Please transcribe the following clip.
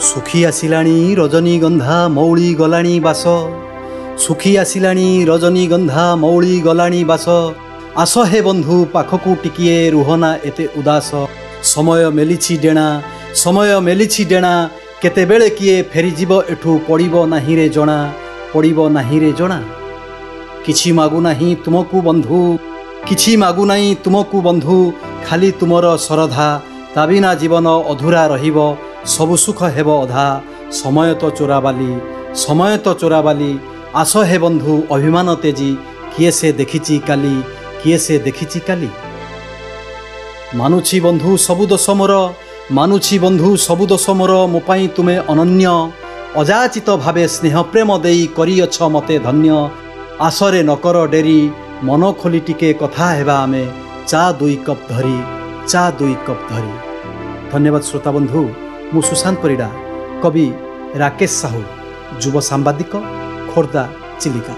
सुखी आसिलाणी रजनीगंधा मौली गलाणी बास सुखी आसिलाणी रजनीगंधा मौली गलाणी बास आस हे बंधु पाखकू टिकिए रुहना एते उदास समय मेलिछि डेणा केतेबेले किए फेरीजीव एठू पड़िबो नाही रे जणा पड़िबो नाही रे जणा किछि मागु नाही तुमकू बंधु किछि मागु नाही तुमकू बंधु खाली तुमर श्रद्धा ता बिना जीवन अधूरा रहिबो सबु सुख हेबो अधा समय तो चोराबाली आस हे बंधु अभिमान तेजी किए से देखिछि काली मानुछि बंधु सबु दोष मोर मो पई तुमे अनन्य अजाचित भावे स्नेह प्रेम देई करिअछ मते धन्य आसरे नकर डेरी मन खोली टिके कथा हेबा आमे चा दुई कप धरी। धन्यवाद श्रोता बंधु। मु सुशांत परिडा, कवि राकेश साहू, युव सांबादिक, खोर्धा, चिलिका।